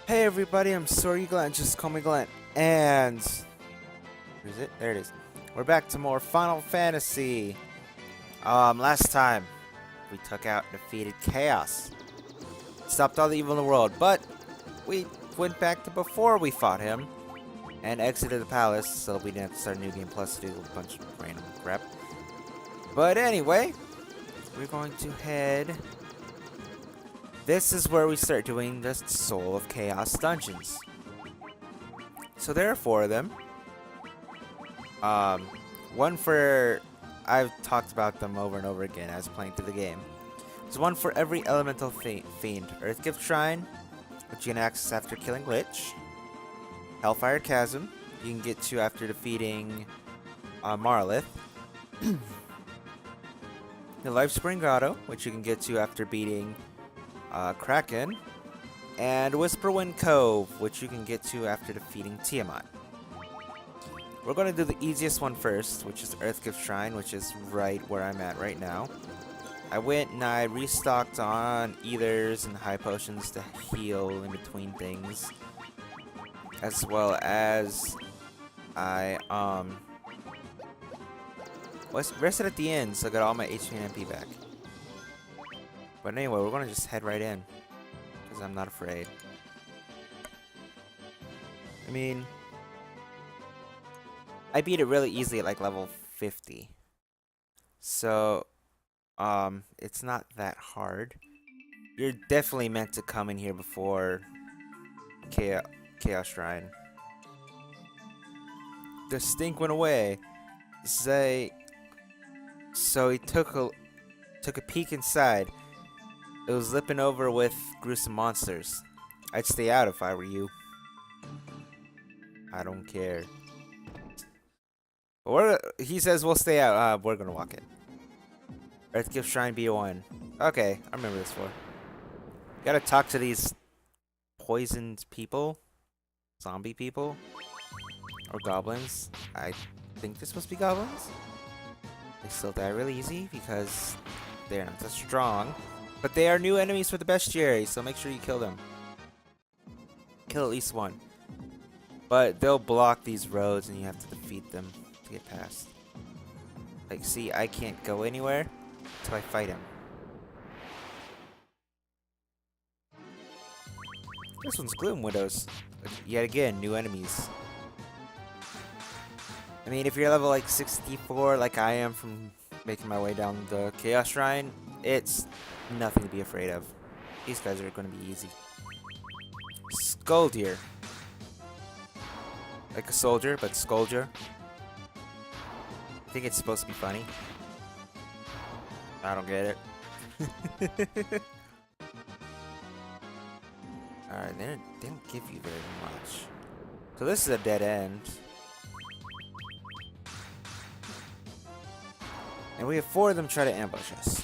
Hey everybody, I'm sorry Glenn, just call me Glenn. And where is it? There it is. We're back to more Final Fantasy. Last time we took out and defeated Chaos. Stopped all the evil in the world, but we went back to before we fought him and exited the palace, so we didn't have to start a new game plus do a bunch of random crap. But anyway, we're going to head. This is where we start doing the Soul of Chaos dungeons. So there are 4 of them. One for... I've talked about them over and over again as playing through the game. There's one for every elemental fiend. Earthgift Shrine, which you can access after killing Lich. Hellfire Chasm, you can get to after defeating Marlith. The Lifespring Grotto, which you can get to after beating Kraken, and Whisperwind Cove, which you can get to after defeating Tiamat. We're going to do the easiest one first, which is Earthgift Shrine, which is right where I'm at right now. I went and I restocked on ethers and high potions to heal in between things, as well as I rested at the end, so I got all my HP and MP back. But anyway, we're gonna just head right in, because I'm not afraid. I mean, I beat it really easily at like level 50. So, it's not that hard. You're definitely meant to come in here before Chaos Shrine. The stink went away. So he took a peek inside. It was lipping over with gruesome monsters. I'd stay out if I were you. I don't care. But he says we'll stay out. We're gonna walk it. Earthgift Shrine B1. Okay, I remember this for. Gotta talk to these poisoned people. Zombie people. Or goblins. I think they're supposed to be goblins. They still die really easy because they're not so strong. But they are new enemies for the bestiary, so make sure you kill them. Kill at least one. But they'll block these roads and you have to defeat them to get past. Like, see, I can't go anywhere until I fight him. This one's Gloom Widows. Yet again, new enemies. I mean, if you're level like 64, like I am from making my way down the Chaos Shrine, it's nothing to be afraid of. These guys are going to be easy. Skull Deer. Like a soldier, but Skulger. I think it's supposed to be funny. I don't get it. Alright, they don't give you very much. So this is a dead end. And we have 4 of them try to ambush us.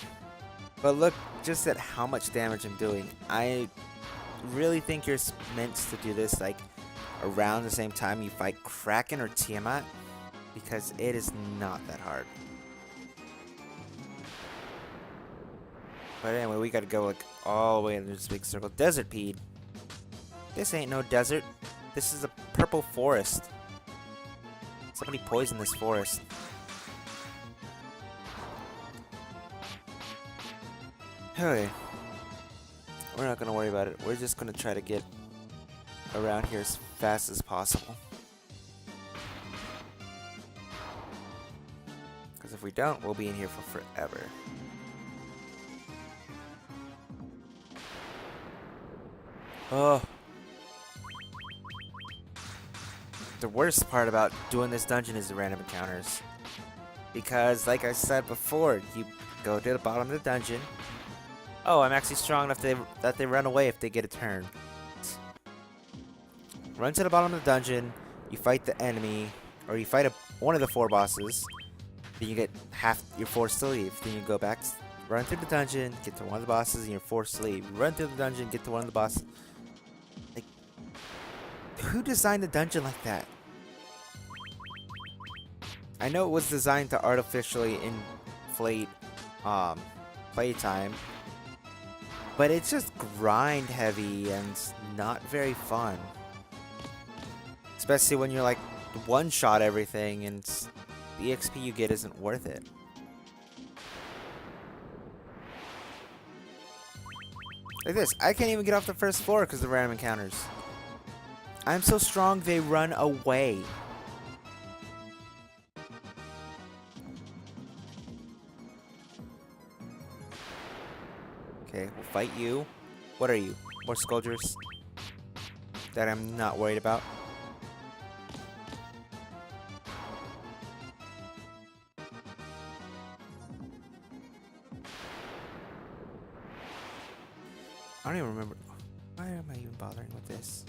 But look just at how much damage I'm doing. I really think you're meant to do this like around the same time you fight Kraken or Tiamat, because it is not that hard. But anyway, we gotta go like all the way into this big circle. Desert Pede. This ain't no desert. This is a purple forest. Somebody poisoned this forest. Okay. We're not gonna worry about it. We're just gonna try to get around here as fast as possible. Because if we don't, we'll be in here for forever. Oh. The worst part about doing this dungeon is the random encounters. Because, like I said before, you go to the bottom of the dungeon. Oh, I'm actually strong enough that they run away if they get a turn. Run to the bottom of the dungeon, you fight the enemy, or you fight one of the 4 bosses, then you get you're forced to leave. Then you go back, run through the dungeon, get to one of the bosses, and you're forced to leave. Run through the dungeon, get to one of the bosses. Like, who designed the dungeon like that? I know it was designed to artificially inflate playtime, But it's just grind heavy and not very fun. Especially when you're like one-shot everything and the XP you get isn't worth it. Like this, I can't even get off the first floor because of the random encounters. I'm so strong they run away. Okay, we'll fight you. What are you? More scourgers that I'm not worried about. I don't even remember. Why am I even bothering with this?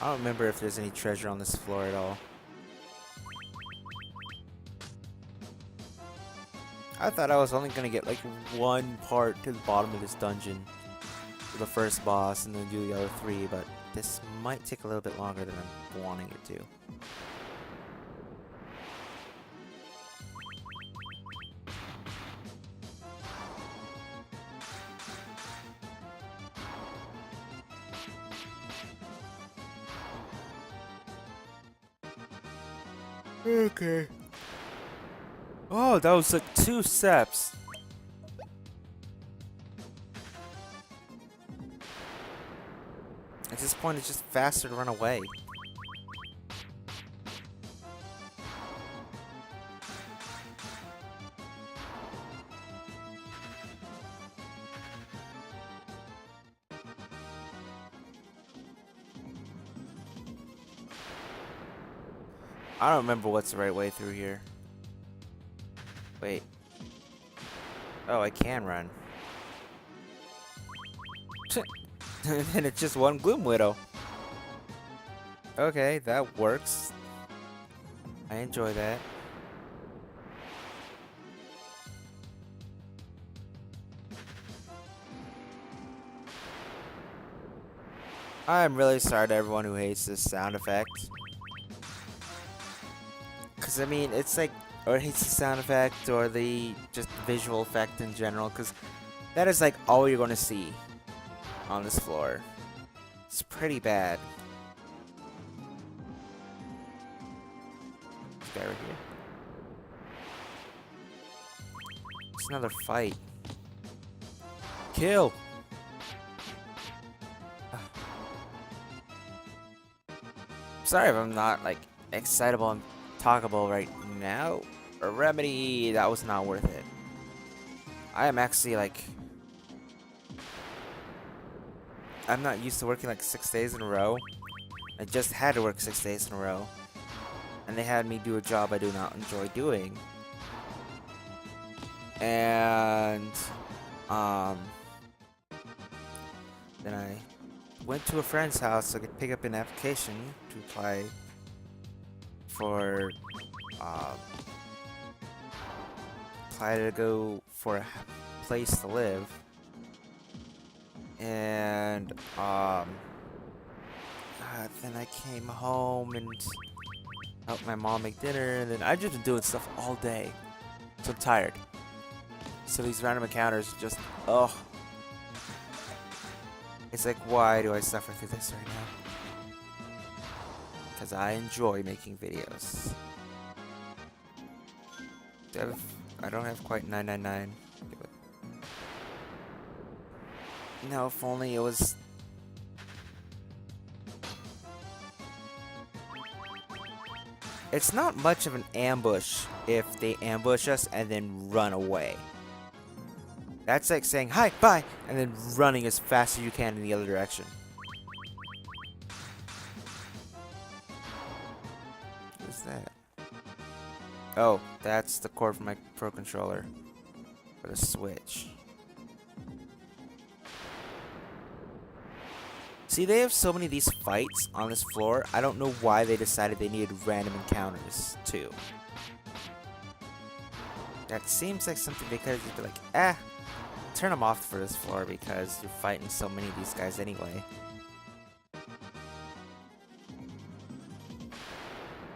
I don't remember if there's any treasure on this floor at all. I thought I was only gonna get like one part to the bottom of this dungeon for the first boss and then do the other three, but this might take a little bit longer than I'm wanting it to. Okay. Oh, that was like 2 steps. At this point, it's just faster to run away. I don't remember what's the right way through here. Wait. Oh, I can run. And it's just one Gloom Widow. Okay, that works. I enjoy that. I'm really sorry to everyone who hates this sound effect. Because, I mean, it's like, or hates the sound effect or the just visual effect in general, because that is like all you're going to see on this floor. It's pretty bad. This guy right here. It's another fight. Kill! Sorry if I'm not like excitable and talkable right now. A remedy, that was not worth it. I am actually like, I'm not used to working like 6 days in a row. I just had to work 6 days in a row. And they had me do a job I do not enjoy doing. And then I went to a friend's house so I could pick up an application to apply for apply to go for a place to live. And then I came home and helped my mom make dinner, and then I've just been doing stuff all day. So I'm tired. So these random encounters just, oh. It's like, why do I suffer through this right now? Because I enjoy making videos. I don't have quite 999. No, if only it was... It's not much of an ambush if they ambush us and then run away. That's like saying, hi, bye, and then running as fast as you can in the other direction. What's that? Oh, that's the cord for my Pro Controller. For the Switch. See, they have so many of these fights on this floor, I don't know why they decided they needed random encounters, too. That seems like something they could have just been like, turn them off for this floor because you're fighting so many of these guys anyway.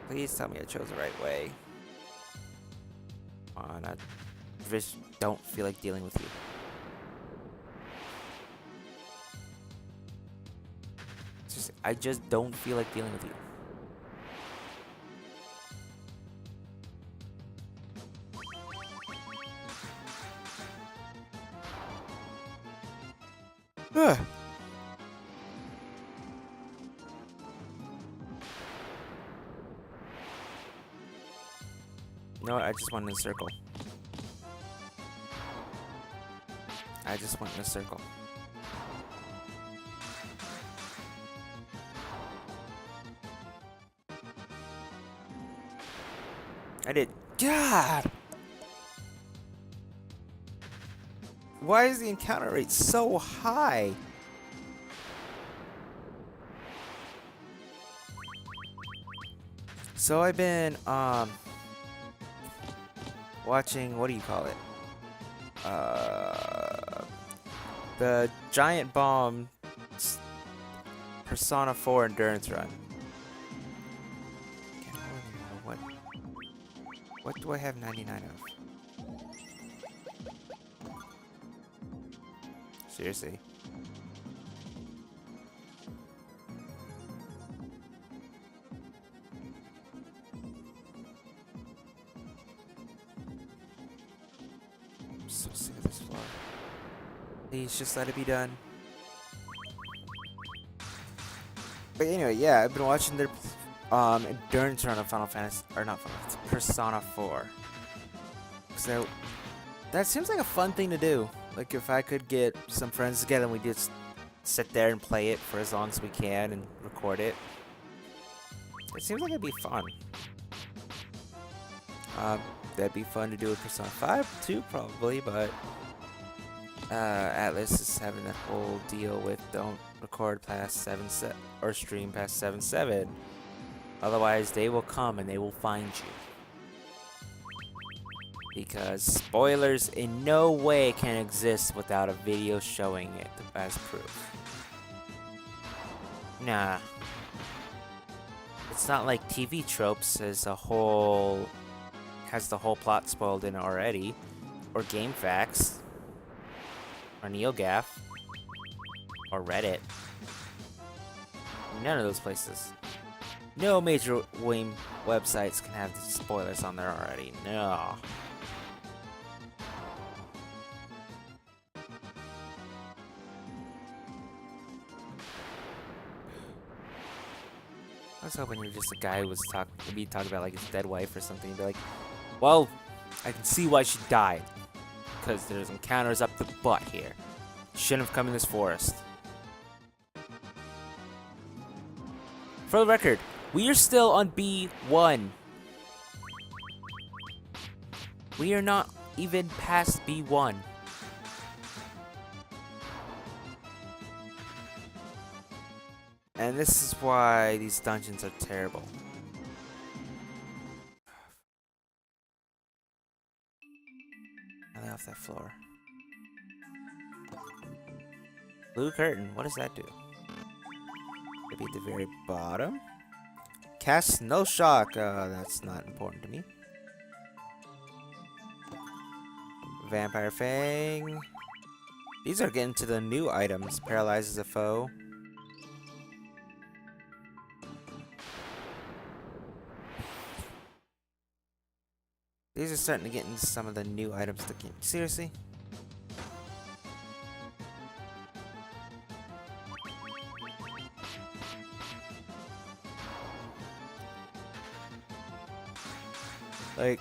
Please tell me I chose the right way. Come on, I just don't feel like dealing with you. Seriously, I just don't feel like dealing with you. Ugh. You know what? I just went in a circle. I just went in a circle. I did. God! Why is the encounter rate so high? So I've been, watching, what do you call it? The Giant Bomb Persona 4 Endurance Run. Can't remember what do I have 99 of? Seriously. I'm so sick of this floor. Please just let it be done. But anyway, yeah, I've been watching their endurance run of Final Fantasy, or not Final Fantasy, Persona 4. So that seems like a fun thing to do. Like if I could get some friends together and we just sit there and play it for as long as we can and record it. It seems like it'd be fun. That'd be fun to do with Persona 5 too, probably, but Atlas is having that whole deal with don't record past 7-7 or stream past 7-7. Otherwise, they will come and they will find you. Because spoilers in no way can exist without a video showing it as proof. Nah. It's not like TV tropes has the whole plot spoiled in it already. Or Game Facts. Or NeoGAF. Or Reddit. None of those places. No major game websites can have the spoilers on there already. No. I was hoping you were just a guy who was talking about like his dead wife or something. You'd be like, well, I can see why she died. Because there's encounters up the butt here. Shouldn't have come in this forest. For the record, we are still on B1. We are not even past B1. And this is why these dungeons are terrible. I lay off that floor. Blue curtain, what does that do? Maybe at the very bottom? Cast no shock, that's not important to me. Vampire Fang. These are getting to the new items. Paralyzes a foe. These are starting to get into some of the new items to the game. Seriously? Like,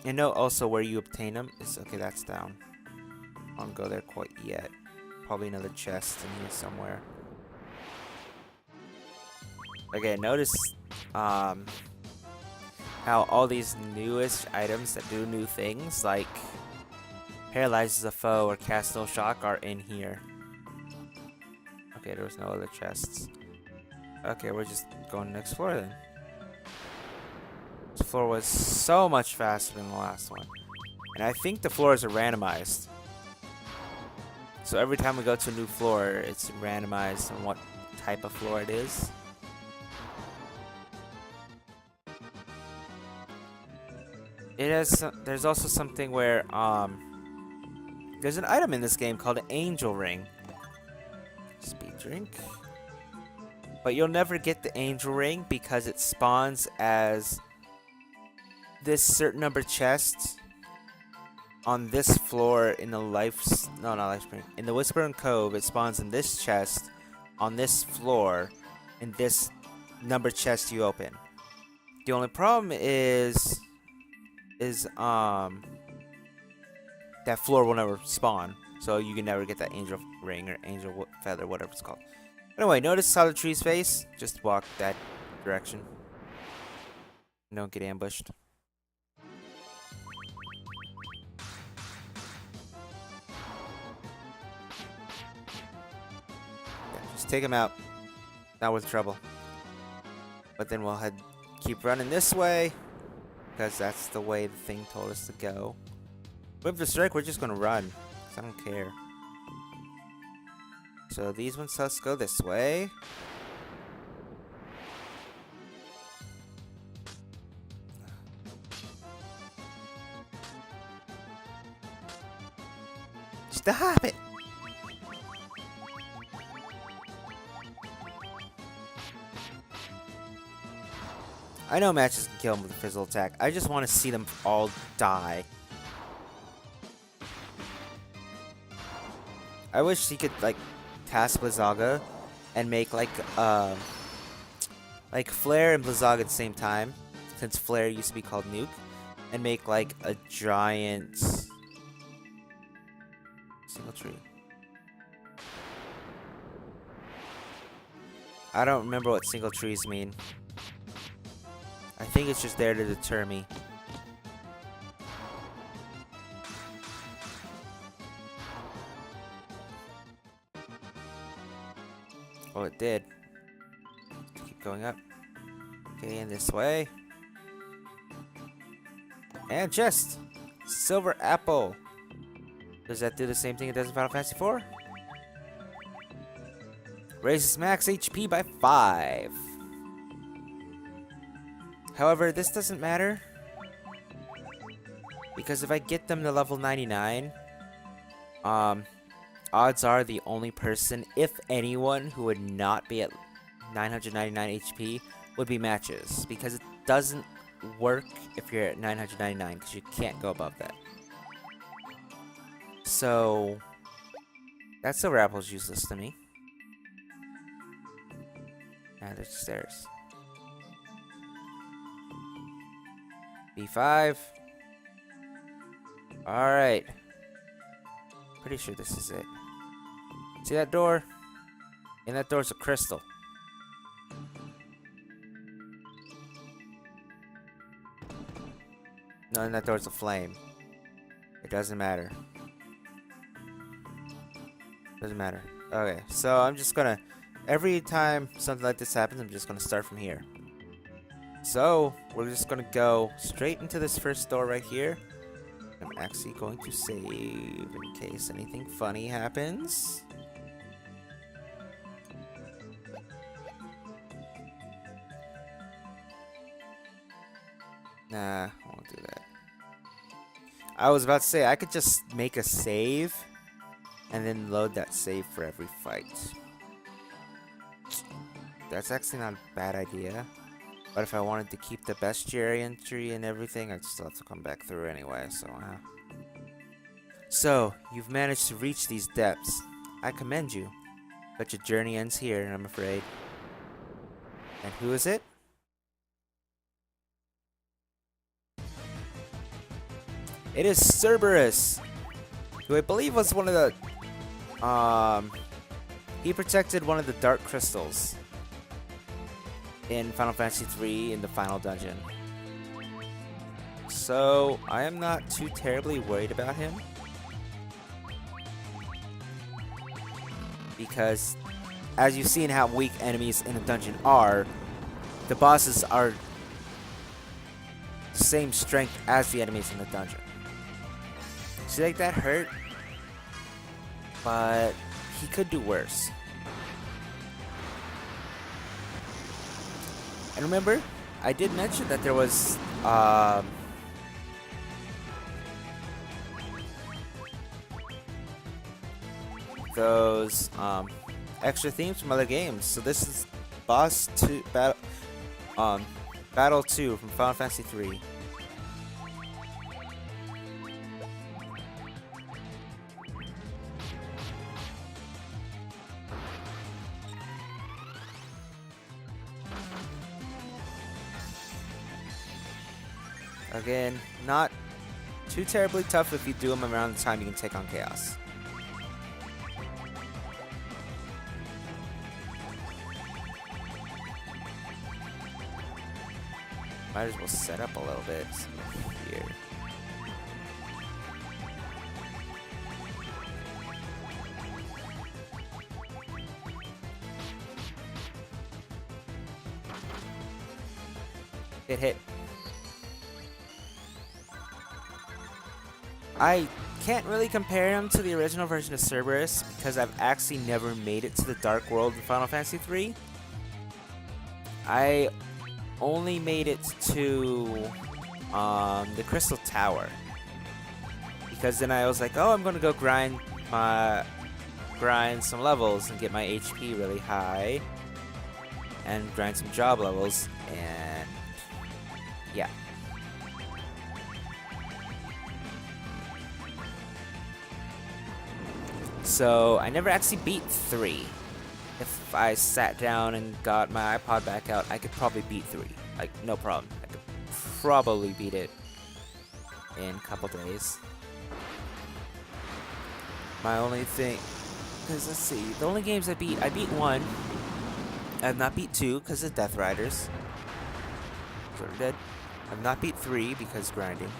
I know also where you obtain them is okay. That's down. I don't go there quite yet. Probably another chest in here somewhere. Okay, notice how all these newest items that do new things, like paralyzes a foe or cast no shock, are in here. Okay, there was no other chests. Okay, we're just going to next floor then. This floor was so much faster than the last one. And I think the floors are randomized. So every time we go to a new floor, it's randomized on what type of floor it is. It has. There's also something where There's an item in this game called an Angel Ring. Speed drink. But you'll never get the Angel Ring because it spawns as this certain number of chests on this floor in the not life spring. In the Whispering Cove, it spawns in this chest on this floor in this number chest you open. The only problem is that floor will never spawn, so you can never get that Angel Ring or Angel Feather, whatever it's called. Anyway, notice how the trees face. Just walk that direction. Don't get ambushed. Yeah, just take him out. Not worth trouble. But then we'll keep running this way, because that's the way the thing told us to go. With the strike, we're just gonna run, because I don't care. So these ones us go this way. Stop it! I know matches can kill them with a physical attack. I just want to see them all die. I wish he could, like, task Blizzaga and make, like Flare and Blizzaga at the same time, since Flare used to be called Nuke, and make, like, a giant single tree. I don't remember what single trees mean. I think it's just there to deter me. Well, it did. Keep going up. Okay, in this way. And chest! Silver apple! Does that do the same thing it does in Final Fantasy IV? Raises max HP by 5. However, this doesn't matter, because if I get them to level 99, odds are the only person, if anyone, who would not be at 999 HP would be matches, because it doesn't work if you're at 999, because you can't go above that. So, that silver apple's useless to me. And there's stairs. B5. Alright. Pretty sure this is it. See that door? In that door's a crystal. No, in that door's a flame. It doesn't matter. Doesn't matter. Okay, so I'm just gonna... Every time something like this happens, I'm just gonna start from here. So, we're just gonna go straight into this first door right here. I'm actually going to save in case anything funny happens. Nah, I won't do that. I was about to say, I could just make a save and then load that save for every fight. That's actually not a bad idea. But if I wanted to keep the bestiary entry and everything, I'd still have to come back through anyway, so So, you've managed to reach these depths. I commend you. But your journey ends here, I'm afraid. And who is it? It is Cerberus, who I believe was one of the... he protected one of the dark crystals in Final Fantasy III in the final dungeon. So, I am not too terribly worried about him. Because, as you've seen how weak enemies in the dungeon are, the bosses are the same strength as the enemies in the dungeon. See, like, that hurt, but he could do worse. And remember, I did mention that there was, those extra themes from other games. So this is Boss 2 Battle 2 from Final Fantasy 3. Again, not too terribly tough if you do them around the time you can take on Chaos. Might as well set up a little bit here. Hit. I can't really compare him to the original version of Cerberus because I've actually never made it to the Dark World in Final Fantasy 3. I only made it to the Crystal Tower because then I was like, oh, I'm gonna go grind some levels and get my HP really high and grind some job levels, and yeah. So I never actually beat 3. If I sat down and got my iPod back out, I could probably beat 3. Like, no problem. I could probably beat it in a couple days. My only thing, because let's see, the only games I beat 1. I have not beat 2 because of Death Riders. Sort of dead. I have not beat 3 because grinding.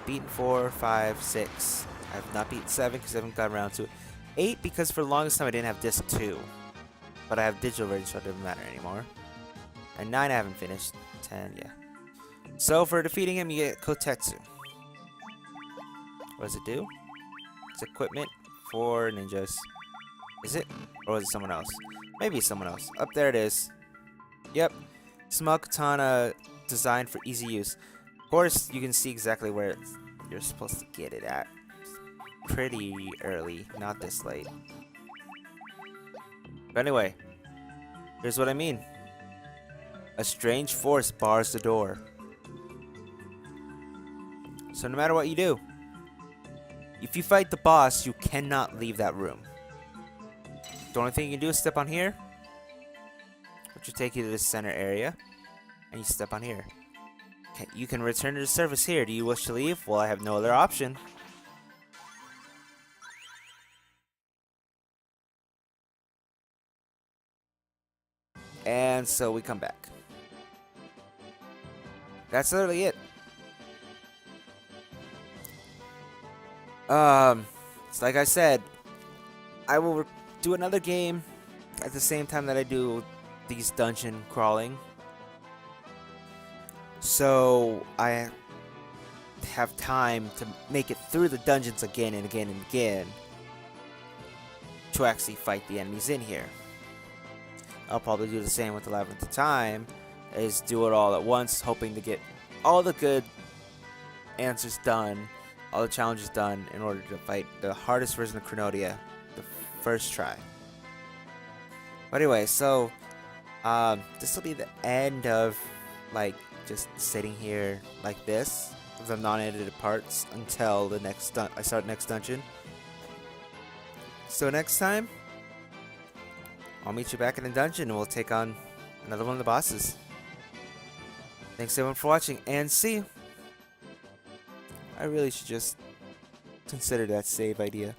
Beaten 4, 5, 6. I have not beat 7 because I haven't got around to it. 8 because for the longest time I didn't have disc 2. But I have digital version, so it doesn't matter anymore. And 9 I haven't finished. 10, yeah. So for defeating him, you get Kotetsu. What does it do? It's equipment for ninjas. Is it? Or is it someone else? Maybe it's someone else. Up there it is. Yep. Small katana designed for easy use. Of course, you can see exactly where you're supposed to get it at. Pretty early, not this late. But anyway, here's what I mean. A strange force bars the door. So no matter what you do, if you fight the boss, you cannot leave that room. The only thing you can do is step on here, which will take you to the center area, and you step on here. Okay, you can return to the surface here. Do you wish to leave? Well, I have no other option. And so we come back. That's literally it. It's like I said, I will do another game at the same time that I do these dungeon crawling. So I have time to make it through the dungeons again and again and again to actually fight the enemies in here. I'll probably do the same with the Labyrinth of Time, is do it all at once, hoping to get all the good answers done, all the challenges done, in order to fight the hardest version of Chronodia the first try. But anyway, so this will be the end of like just sitting here like this with the non-edited parts until the next I start next dungeon. So next time, I'll meet you back in the dungeon and we'll take on another one of the bosses. Thanks everyone for watching, and see you. I really should just consider that save idea.